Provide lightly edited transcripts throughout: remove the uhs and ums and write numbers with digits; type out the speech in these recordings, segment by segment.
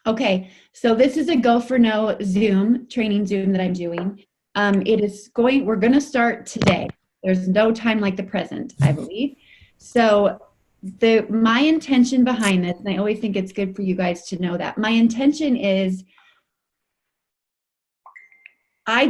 Okay, so this is a Go for No Zoom, training Zoom that I'm doing. We're going to start today. There's no time like the present, I believe. So my intention behind this, and I always think it's good for you guys to know that, my intention is I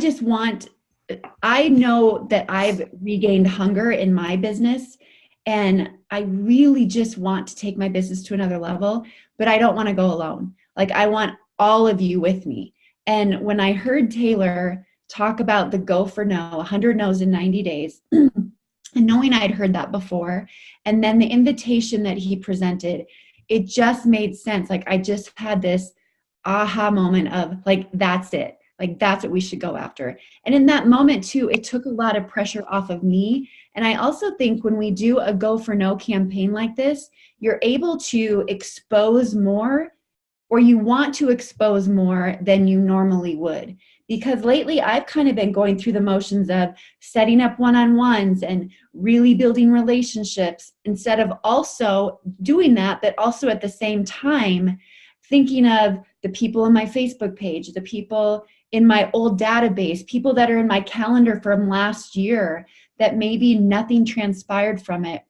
know that I've regained hunger in my business, and I really just want to take my business to another level, but I don't want to go alone. Like, I want all of you with me. And when I heard Taylor talk about the Go for No, 100 no's in 90 days, and knowing I'd heard that before, and then the invitation that he presented, it just made sense. Like, I just had this aha moment of, like, that's it. Like, that's what we should go after. And in that moment too, it took a lot of pressure off of me. And I also think when we do a Go for No campaign like this, you're able to expose more, or you want to expose more than you normally would. Because lately I've kind of been going through the motions of setting up one-on-ones and really building relationships, instead of also doing that, but also at the same time thinking of the people on my Facebook page, the people in my old database, people that are in my calendar from last year that maybe nothing transpired from it.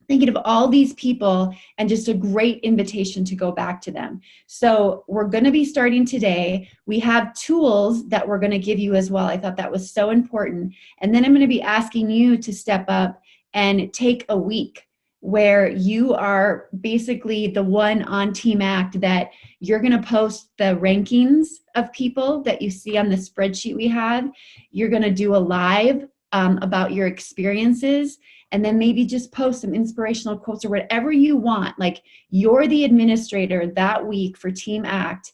Thinking of all these people and just a great invitation to go back to them. So we're going to be starting today. We have tools that we're going to give you as well. I thought that was so important. And then I'm going to be asking you to step up and take a week where you are basically the one on Team Act that you're going to post the rankings of people that you see on the spreadsheet we have. You're going to do a live about your experiences, and then maybe just post some inspirational quotes or whatever you want. Like, you're the administrator that week for Team Act,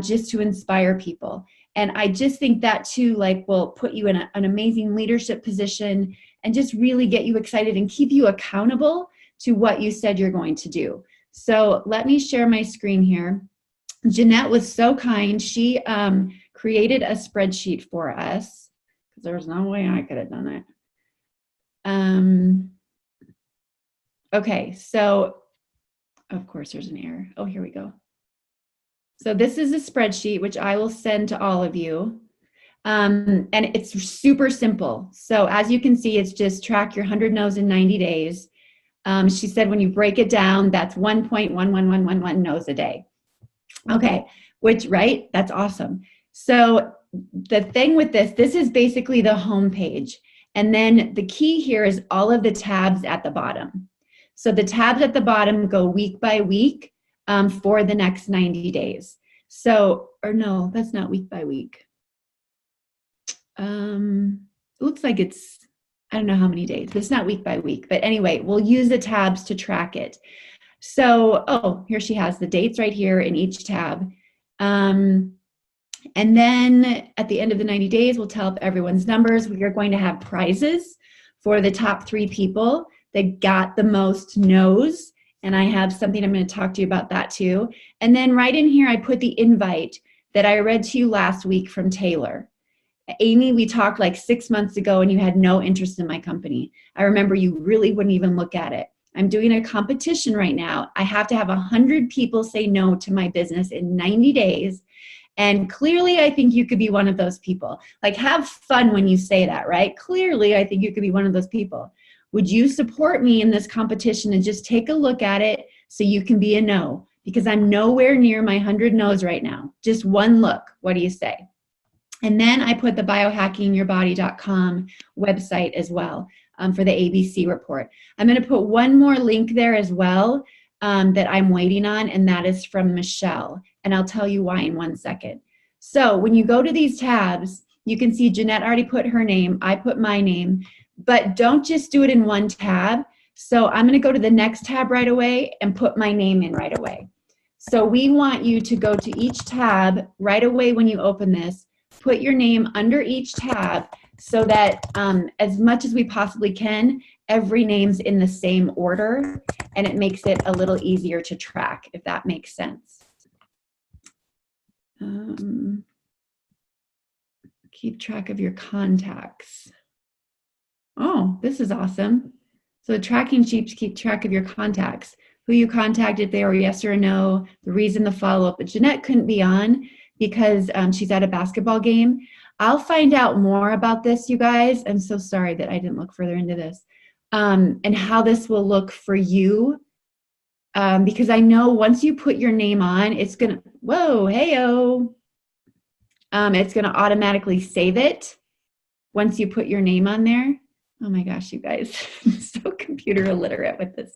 just to inspire people. And I just think that too, like, will put you in an amazing leadership position and just really get you excited and keep you accountable to what you said you're going to do. So let me share my screen here. Jeanette was so kind. She created a spreadsheet for us, because there was no way I could have done it. Okay, so of course there's an error. Oh, here we go. So this is a spreadsheet which I will send to all of you. And it's super simple. So as you can see, it's just track your 100 no's in 90 days. She said when you break it down, that's 1.11111 no's a day. Okay, right? That's awesome. So the thing with this is basically the home page. And then the key here is all of the tabs at the bottom. So the tabs at the bottom go week by week for the next 90 days. So, or no, that's not week by week. It looks like it's, I don't know how many days, but it's not week by week. But anyway, we'll use the tabs to track it. So, oh, here she has the dates right here in each tab. And then at the end of the 90 days, we'll tell everyone's numbers. We are going to have prizes for the top 3 people that got the most no's. And I have something I'm going to talk to you about that too. And then right in here, I put the invite that I read to you last week from Taylor. Amy, we talked like 6 months ago and you had no interest in my company. I remember you really wouldn't even look at it. I'm doing a competition right now. I have to have 100 people say no to my business in 90 days. And clearly, I think you could be one of those people. Like, have fun when you say that, right? Clearly, I think you could be one of those people. Would you support me in this competition and just take a look at it so you can be a no? Because I'm nowhere near my 100 no's right now. Just one look. What do you say? And then I put the biohackingyourbody.com website as well for the ABC report. I'm going to put one more link there as well that I'm waiting on, and that is from Michelle. And I'll tell you why in 1 second. So when you go to these tabs, you can see Jeanette already put her name. I put my name. But don't just do it in one tab. So I'm going to go to the next tab right away and put my name in right away. So we want you to go to each tab right away when you open this. Put your name under each tab so that as much as we possibly can, every name's in the same order, and it makes it a little easier to track, if that makes sense. Keep track of your contacts. Oh, this is awesome. So tracking sheets keep track of your contacts. who you contacted, if they were yes or a no, the reason, the follow-up. But Jeanette couldn't be on because she's at a basketball game. I'll find out more about this, you guys. I'm so sorry that I didn't look further into this, and how this will look for you. Because I know once you put your name on, it's going to, whoa, hey-oh. It's going to automatically save it once you put your name on there. Oh my gosh, you guys, I'm so computer illiterate with this.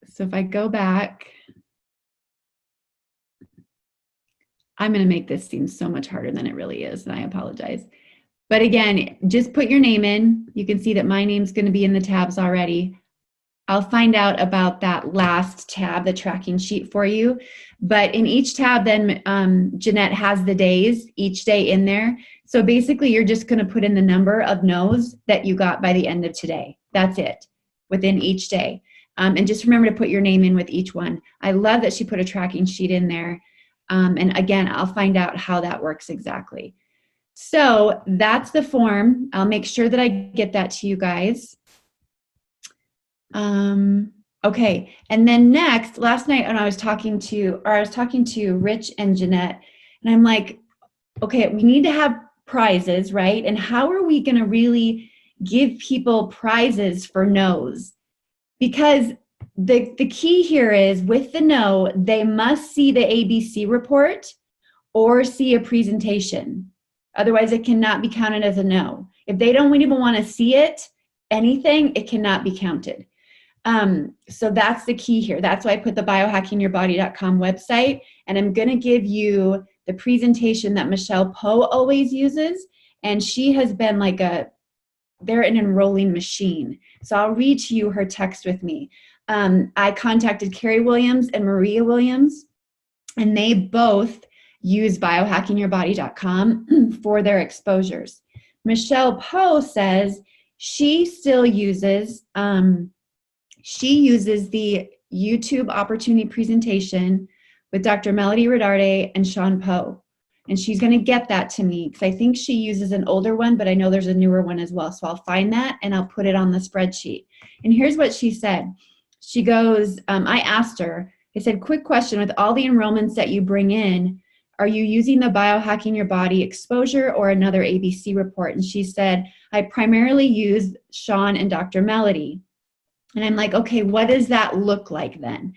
So if I go back, I'm going to make this seem so much harder than it really is, and I apologize. But again, just put your name in. You can see that my name's going to be in the tabs already. I'll find out about that last tab, the tracking sheet for you. But in each tab, then Jeanette has the days, each day in there. So basically, you're just going to put in the number of no's that you got by the end of today. That's it, within each day. And just remember to put your name in with each one. I love that she put a tracking sheet in there. And again, I'll find out how that works exactly. So that's the form. I'll make sure that I get that to you guys. Okay, and then next, last night when I was talking to Rich and Jeanette, and I'm like, okay, we need to have prizes, right? And how are we going to really give people prizes for no's? Because the key here is with the no, they must see the ABC report or see a presentation. Otherwise, it cannot be counted as a no. If they don't even want to see it, anything, it cannot be counted. So that's the key here. That's why I put the biohackingyourbody.com website, and I'm going to give you the presentation that Michelle Poe always uses. And she has been like they're an enrolling machine. So I'll read to you her text with me. I contacted Carrie Williams and Maria Williams, and they both use biohackingyourbody.com for their exposures. Michelle Poe says she still uses, she uses the YouTube opportunity presentation with Dr. Melody Rodarte and Sean Poe. And she's going to get that to me because I think she uses an older one, but I know there's a newer one as well. So I'll find that and I'll put it on the spreadsheet. And here's what she said. She goes, I asked her, I said, quick question, with all the enrollments that you bring in, are you using the Biohacking Your Body exposure or another ABC report? And she said, I primarily use Sean and Dr. Melody. And I'm like, okay, what does that look like then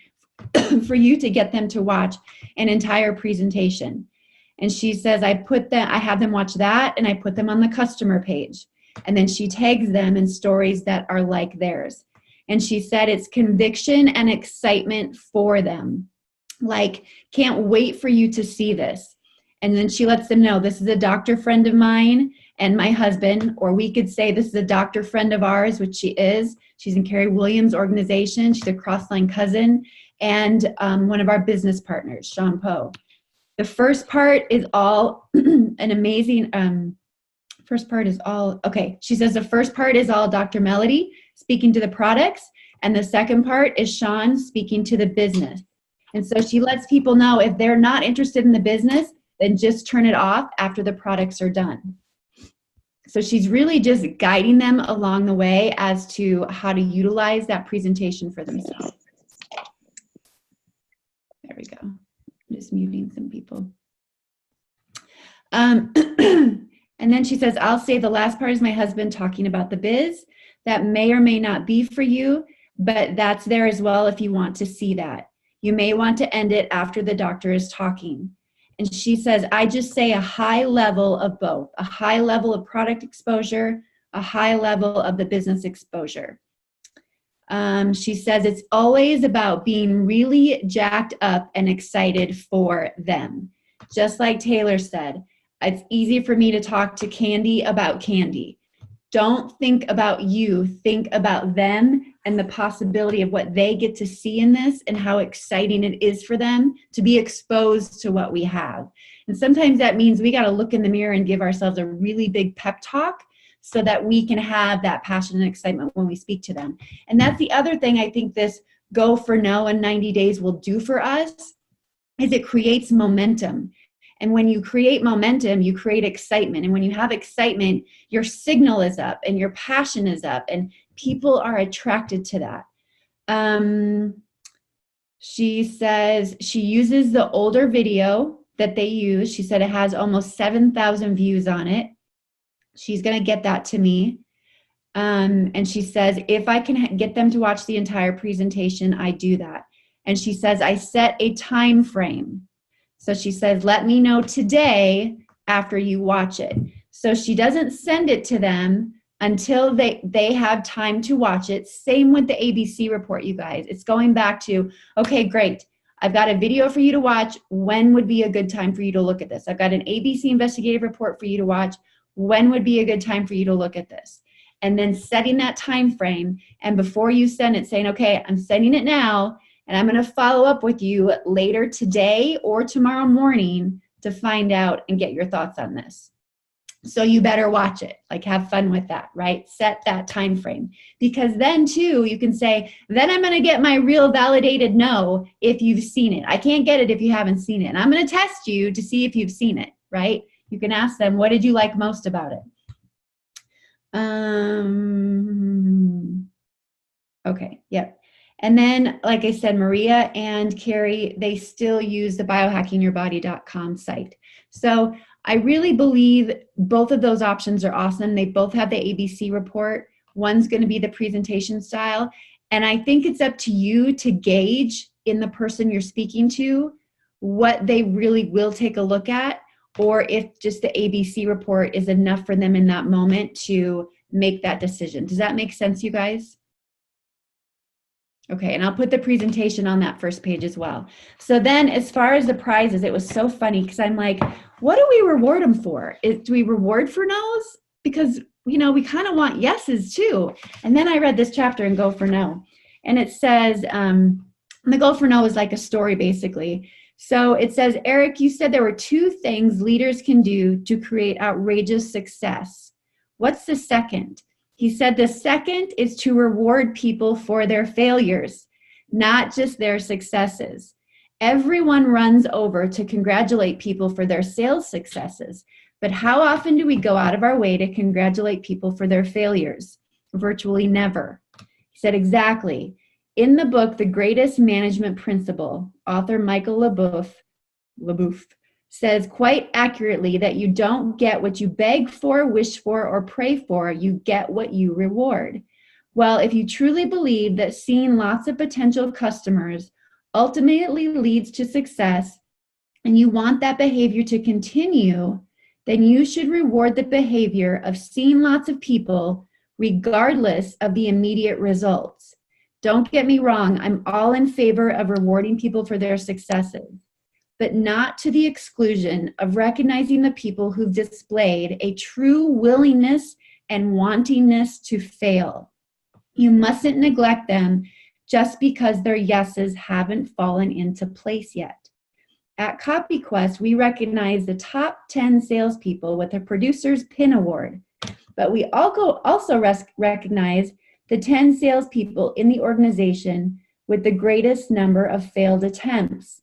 for you to get them to watch an entire presentation? And she says, I have them watch that and I put them on the customer page. And then she tags them in stories that are like theirs. And she said it's conviction and excitement for them. Like, can't wait for you to see this. And then she lets them know, this is a doctor friend of mine and my husband, or we could say this is a doctor friend of ours, which she is. She's in Carrie Williams' organization. She's a cross-line cousin and one of our business partners, Sean Poe. The first part is all an amazing, she says the first part is all Dr. Melody speaking to the products, and the second part is Sean speaking to the business. And so she lets people know if they're not interested in the business, then just turn it off after the products are done. So she's really just guiding them along the way as to how to utilize that presentation for themselves. There we go. I'm just muting some people. And then she says, I'll say the last part is my husband talking about the biz. That may or may not be for you, but that's there as well if you want to see that. You may want to end it after the doctor is talking. And she says, I just say a high level of both, a high level of product exposure, a high level of the business exposure. She says it's always about being really jacked up and excited for them. Just like Taylor said, it's easy for me to talk to Candy about Candy. Don't think about you, think about them and the possibility of what they get to see in this and how exciting it is for them to be exposed to what we have. And sometimes that means we got to look in the mirror and give ourselves a really big pep talk so that we can have that passion and excitement when we speak to them. And that's the other thing I think this Go for No in 90 days will do for us is it creates momentum. And when you create momentum, you create excitement. And when you have excitement, your signal is up and your passion is up and people are attracted to that. She says she uses the older video that they use. She said it has almost 7,000 views on it. She's going to get that to me. And she says, if I can get them to watch the entire presentation, I do that. And she says, I set a time frame. So she says, let me know today after you watch it. So she doesn't send it to them until they have time to watch it. Same with the ABC report, you guys. It's going back to, okay, great. I've got a video for you to watch. When would be a good time for you to look at this? I've got an ABC investigative report for you to watch. When would be a good time for you to look at this? And then setting that time frame, and before you send it, saying, okay, I'm sending it now, and I'm going to follow up with you later today or tomorrow morning to find out and get your thoughts on this. So you better watch it, like have fun with that, right? Set that time frame, because then too, you can say, then I'm going to get my real validated no if you've seen it. I can't get it if you haven't seen it. And I'm going to test you to see if you've seen it, right? You can ask them, what did you like most about it? Okay, yep. And then, like I said, Maria and Carrie, they still use the biohackingyourbody.com site. So I really believe both of those options are awesome. They both have the ABC report. One's going to be the presentation style. And I think it's up to you to gauge in the person you're speaking to what they really will take a look at, or if just the ABC report is enough for them in that moment to make that decision. Does that make sense, you guys? Okay, and I'll put the presentation on that first page as well. So then as far as the prizes, it was so funny because I'm like, what do we reward them for? Do we reward for no's? Because, you know, we kind of want yeses too. And then I read this chapter in Go for No. And it says, the Go for No is like a story basically. So it says, Eric, you said there were 2 things leaders can do to create outrageous success. What's the second? He said the second is to reward people for their failures, not just their successes. Everyone runs over to congratulate people for their sales successes, but how often do we go out of our way to congratulate people for their failures? Virtually never. He said exactly. In the book, The Greatest Management Principle, author Michael LeBouf says quite accurately that you don't get what you beg for, wish for, or pray for. You get what you reward. Well, if you truly believe that seeing lots of potential customers ultimately leads to success, and you want that behavior to continue, then you should reward the behavior of seeing lots of people regardless of the immediate results. Don't get me wrong, I'm all in favor of rewarding people for their successes, but not to the exclusion of recognizing the people who've displayed a true willingness and wantingness to fail. You mustn't neglect them just because their yeses haven't fallen into place yet. At CopyQuest, we recognize the top 10 salespeople with a Producer's Pin Award, but we also recognize the 10 salespeople in the organization with the greatest number of failed attempts.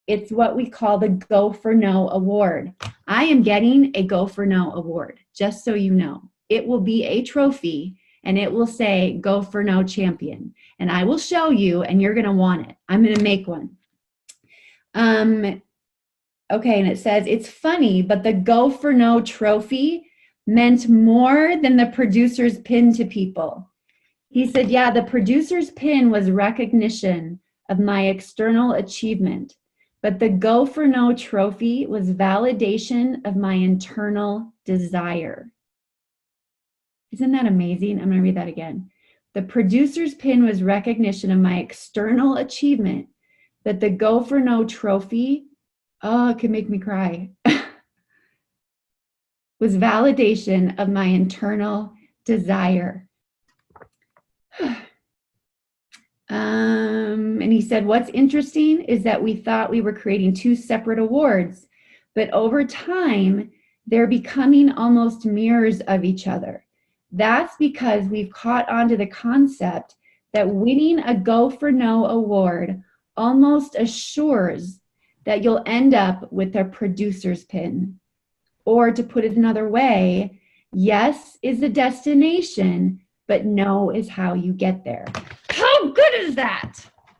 It's what we call the Go for No Award. I am getting a Go for No Award, just so you know. It will be a trophy, and it will say Go for No Champion. And I will show you, and you're going to want it. I'm going to make one. Okay, and it says, it's funny, but the Go for No trophy meant more than the producer's pin to people. He said, yeah, the producer's pin was recognition of my external achievement, but the Go for No trophy was validation of my internal desire. Isn't that amazing? I'm going to read that again. The producer's pin was recognition of my external achievement, but the Go for No trophy, oh, it could make me cry, was validation of my internal desire. And he said, what's interesting is that we thought we were creating 2 separate awards, but over time, they're becoming almost mirrors of each other. That's because we've caught on to the concept that winning a Go for No award almost assures that you'll end up with a producer's pin. Or to put it another way, yes is the destination, but no is how you get there. How good is that?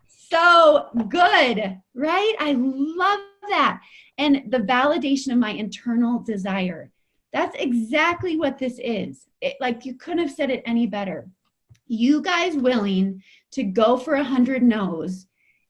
So good, right? I love that. And the validation of my internal desire. That's exactly what this is. Like you couldn't have said it any better. You guys willing to go for 100 no's,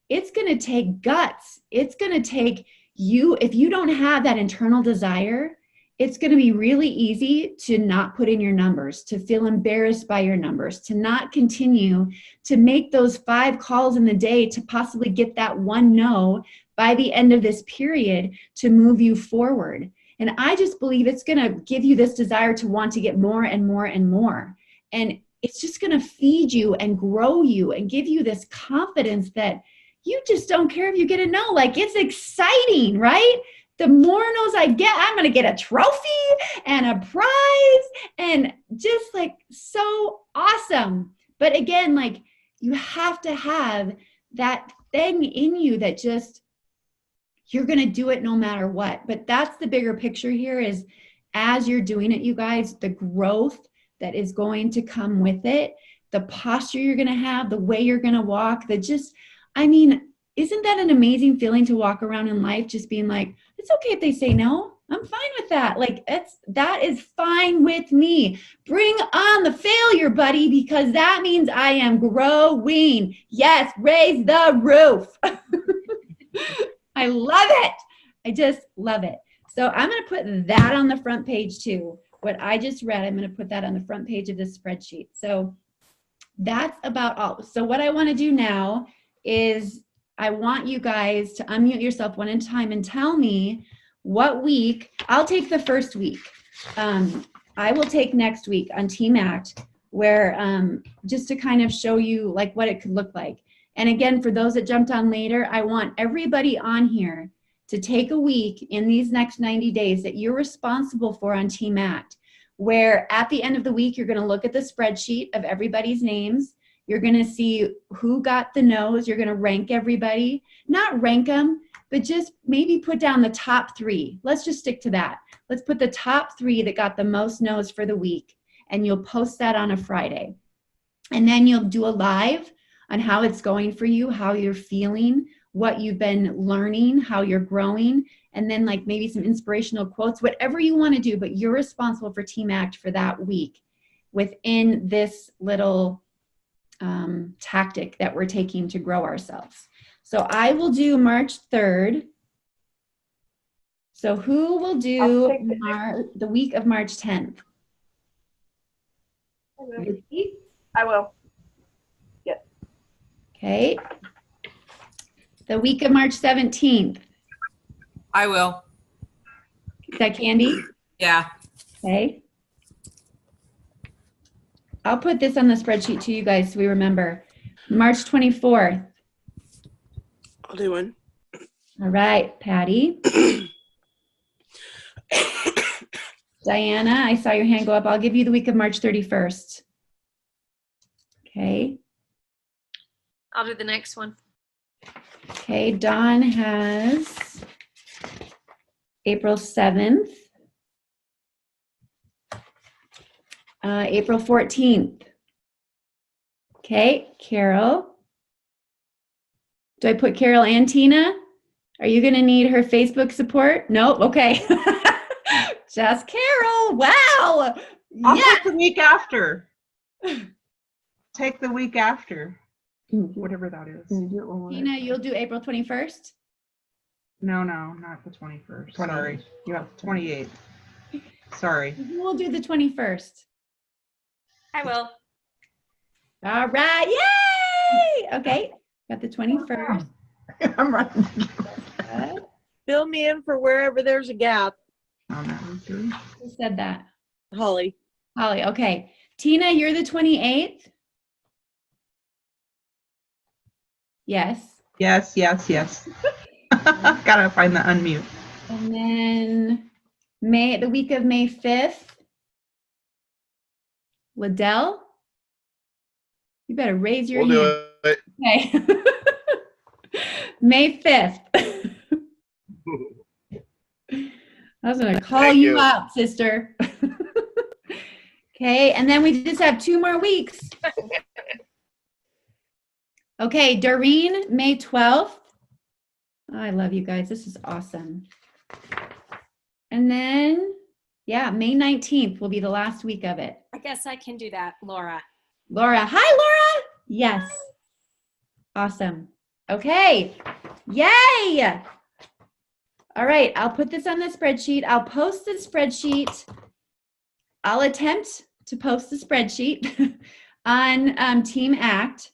it's going to take guts. It's going to take you, if you don't have that internal desire, it's going to be really easy to not put in your numbers, to feel embarrassed by your numbers, to not continue to make those 5 calls in the day to possibly get that one no by the end of this period to move you forward. And I just believe it's going to give you this desire to want to get more and more and more. And it's just going to feed you and grow you and give you this confidence that you just don't care if you get a no. Like, it's exciting, right? The more no's I get, I'm going to get a trophy and a prize and just like so awesome. But again, like you have to have that thing in you that just, you're going to do it no matter what. But that's the bigger picture here is as you're doing it, you guys, the growth that is going to come with it, the posture you're going to have, the way you're going to walk, I mean, isn't that an amazing feeling to walk around in life just being like, it's okay if they say no. I'm fine with that. Like that is fine with me. Bring on the failure, buddy, because that means I am growing. Yes, raise the roof. I love it. I just love it. So I'm going to put that on the front page too. What I just read, I'm going to put that on the front page of this spreadsheet. So that's about all. So what I want to do now is I want you guys to unmute yourself one at a time and tell me what week. I'll take the first week. I will take next week on Team Act, where just to kind of show you like what it could look like. And again, for those that jumped on later, I want everybody on here to take a week in these next 90 days that you're responsible for on Team Act, where at the end of the week, you're going to look at the spreadsheet of everybody's names. You're going to see who got the no's. You're going to rank everybody, not rank them, but just maybe put down the top 3. Let's just stick to that. Let's put the top 3 that got the most no's for the week, and you'll post that on a Friday. And then you'll do a live on how it's going for you, how you're feeling, what you've been learning, how you're growing, and then like maybe some inspirational quotes, whatever you want to do, but you're responsible for Team Act for that week within this little tactic that we're taking to grow ourselves. So I will do March 3rd. So who will do the week of March 10th? I will. Yes. Okay. The week of March 17th. I will. Is that Candy? Yeah. Okay. I'll put this on the spreadsheet to you guys so we remember. March 24th. I'll do one. All right, Patty. Diana, I saw your hand go up. I'll give you the week of March 31st. Okay. I'll do the next one. Okay, Dawn has April 7th. April 14th. Okay, Carol. Do I put Carol and Tina? Are you going to need her Facebook support? No? Okay. Just Carol. Wow. I'll take the week after. Take the week after. Whatever that is. Tina, you'll do April 21st? No, not the 21st. Sorry. You have 28th. Sorry. We'll do the 21st. I will. All right. Yay! Okay. Got the 21st. I'm running. Fill me in for wherever there's a gap. Who said that? Holly. Holly. Okay. Tina, you're the 28th? Yes. Yes. Gotta find the unmute. And then the week of May 5th. Liddell? You better raise your hand. We'll do it. Okay. May 5th. I was going to call Thank you you. up, sister. Okay, and then we just have 2 more weeks. Okay, Doreen, May 12th. Oh, I love you guys. This is awesome. And then, yeah, May 19th will be the last week of it. I guess I can do that, Laura. Laura. Hi, Laura. Yes. Awesome. Okay. Yay. All right. I'll put this on the spreadsheet. I'll post the spreadsheet. I'll attempt to post the spreadsheet on Team Act.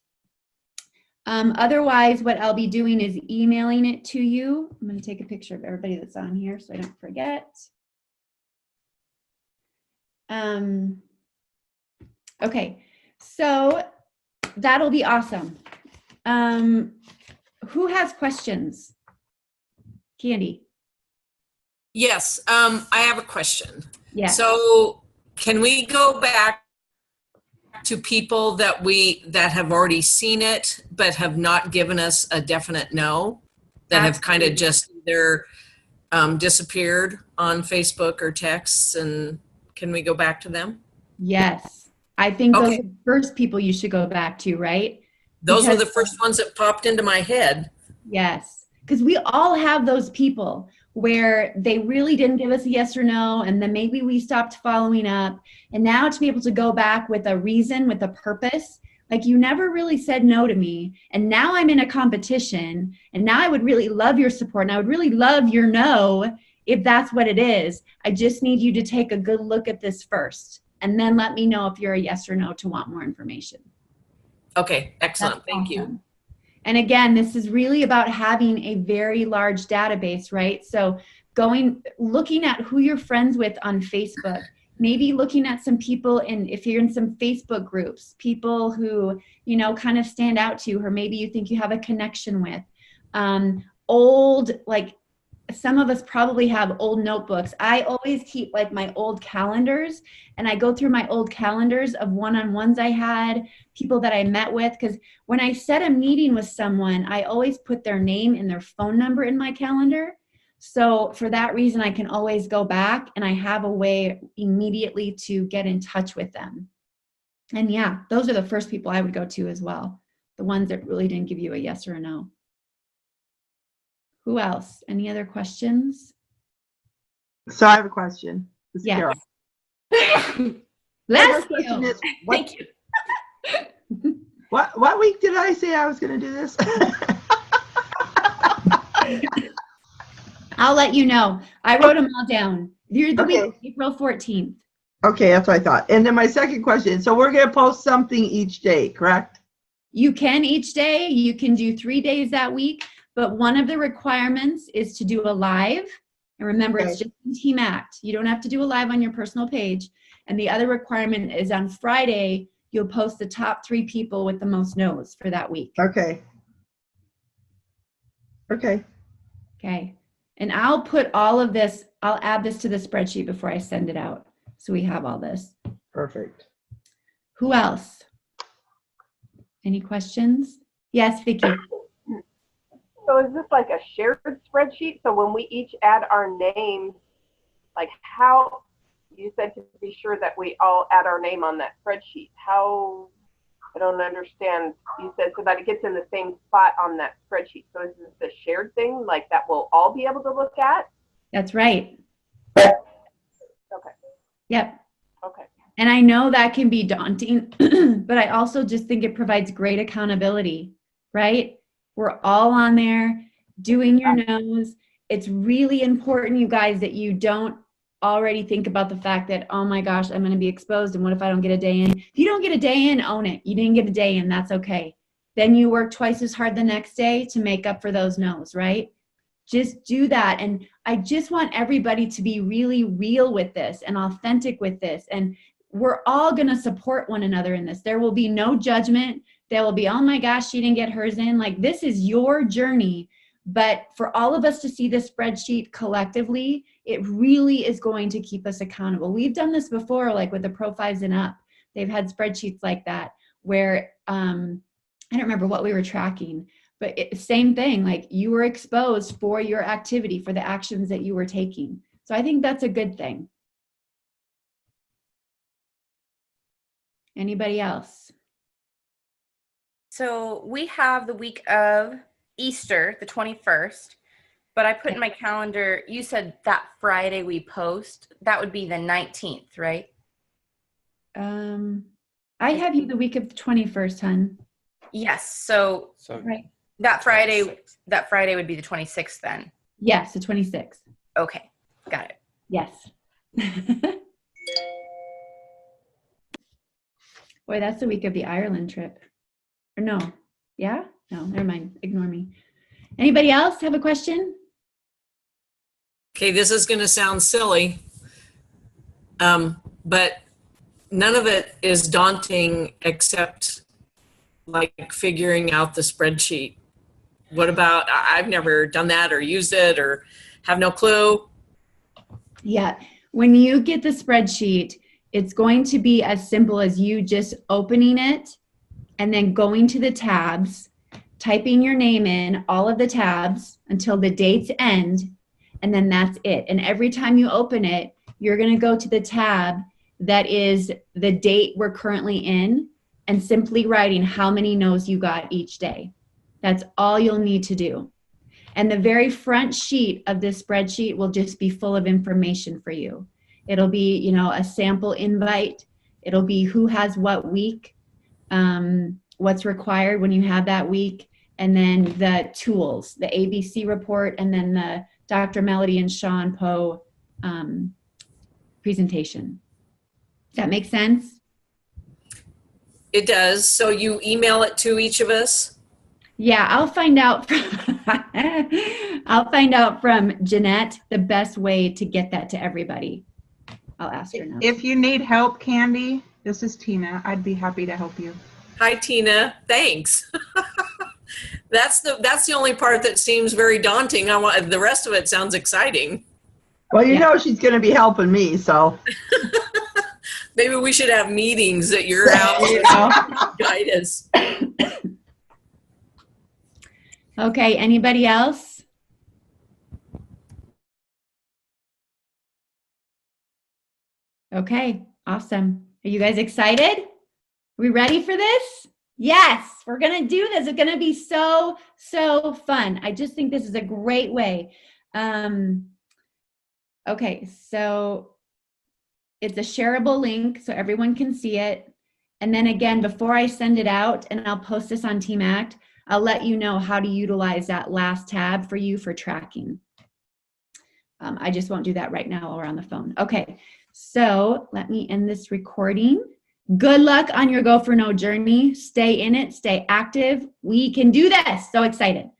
Otherwise, what I'll be doing is emailing it to you. I'm going to take a picture of everybody that's on here so I don't forget. Okay, so that'll be awesome. Who has questions? Candy. Yes, I have a question. Yeah. So can we go back to people that have already seen it but have not given us a definite no, that have kind of just either disappeared on Facebook or texts, and can we go back to them? Yes. I think those Okay. are the first people you should go back to, right? Those were Because- the first ones that popped into my head. Yes, because we all have those people where they really didn't give us a yes or no, and then maybe we stopped following up. And now to be able to go back with a reason, with a purpose, like you never really said no to me, and now I'm in a competition, and now I would really love your support, and I would really love your no if that's what it is. I just need you to take a good look at this first, and then let me know if you're a yes or no to want more information. Okay, excellent. That's Thank you. awesome. And again, this is really about having a very large database, right? So looking at who you're friends with on Facebook, maybe looking at some people if you're in some Facebook groups, people who, kind of stand out to you, or maybe you think you have a connection with. Some of us probably have old notebooks. I always keep like my old calendars, and I go through my old calendars of one-on-ones I had, people that I met with, because when I set a meeting with someone, I always put their name and their phone number in my calendar. So for that reason, I can always go back, and I have a way immediately to get in touch with them. And yeah, those are the first people I would go to as well. The ones that really didn't give you a yes or a no. Who else? Any other questions? So I have a question. This is Yeah. Carol. My Bless first question you. is, Thank you. what week did I say I was going to do this? I'll let you know. I wrote them all down. You're the week Okay. of April 14th. Okay, that's what I thought. And then my second question. So we're going to post something each day, correct? You can each day. You can do 3 days that week. But one of the requirements is to do a live. And remember, it's just in Team Act. You don't have to do a live on your personal page. And the other requirement is on Friday, you'll post the top 3 people with the most no's for that week. Okay. Okay. Okay. And I'll put all of this, I'll add this to the spreadsheet before I send it out. So we have all this. Perfect. Who else? Any questions? Yes, Vicki. So is this like a shared spreadsheet? So when we each add our names, like how, you said to be sure that we all add our name on that spreadsheet. How, I don't understand. You said so that it gets in the same spot on that spreadsheet. So is this a shared thing like that we'll all be able to look at? That's right. Okay. Yep. Okay. And I know that can be daunting, but I also just think it provides great accountability, right? We're all on there doing your nose. It's really important, you guys, that you don't already think about the fact that, oh my gosh, I'm going to be exposed. And what if I don't get a day in? If you don't get a day in, own it. You didn't get a day in. That's okay. Then you work twice as hard the next day to make up for those no's, right? Just do that. And I just want everybody to be really real with this and authentic with this. And we're all going to support one another in this. There will be no judgment. There will be, oh my gosh, she didn't get hers in. Like, this is your journey. But for all of us to see this spreadsheet collectively, it really is going to keep us accountable. We've done this before, like with the Pro 5s and up. They've had spreadsheets like that where I don't remember what we were tracking, but same thing, like you were exposed for your activity, for the actions that you were taking. So I think that's a good thing. Anybody else? So we have the week of Easter, the 21st, but I put in my calendar, you said that Friday we post. That would be the 19th, right? I have you the week of the 21st, hun. Yes. So Right. that Friday would be the 26th then. Yes, the 26th. Okay. Got it. Yes. Boy, that's the week of the Ireland trip. Or no. Yeah? No, never mind. Ignore me. Anybody else have a question? Okay, this is going to sound silly, but none of it is daunting except like figuring out the spreadsheet. What about, I've never done that or used it or have no clue. Yeah. When you get the spreadsheet, it's going to be as simple as you just opening it and then going to the tabs, typing your name in all of the tabs until the dates end, and then that's it. And every time you open it, you're going to go to the tab that is the date we're currently in and simply writing how many no's you got each day. That's all you'll need to do. And the very front sheet of this spreadsheet will just be full of information for you. It'll be, you know, a sample invite. It'll be who has what week, what's required when you have that week, and then the tools, the ABC report, and then the Dr. Melody and Sean Poe presentation. Does that make sense? It does. So you email it to each of us? Yeah, I'll find out from, I'll find out from Jeanette the best way to get that to everybody. I'll ask her now. If you need help, Candy, this is Tina. I'd be happy to help you. Hi, Tina. Thanks. That's the only part that seems very daunting. The rest of it sounds exciting. Well, you know she's going to be helping me, so. Maybe we should have meetings at your house. Guide us. Okay, anybody else? Okay, awesome. Are you guys excited? Are we ready for this? Yes, we're going to do this. It's going to be so, so fun. I just think this is a great way. Okay, so it's a shareable link so everyone can see it. And then again, before I send it out, and I'll post this on Team Act, I'll let you know how to utilize that last tab for you for tracking. I just won't do that right now while we're on the phone. Okay, so let me end this recording. Good luck on your Go for No journey. Stay in it, stay active. We can do this. So excited.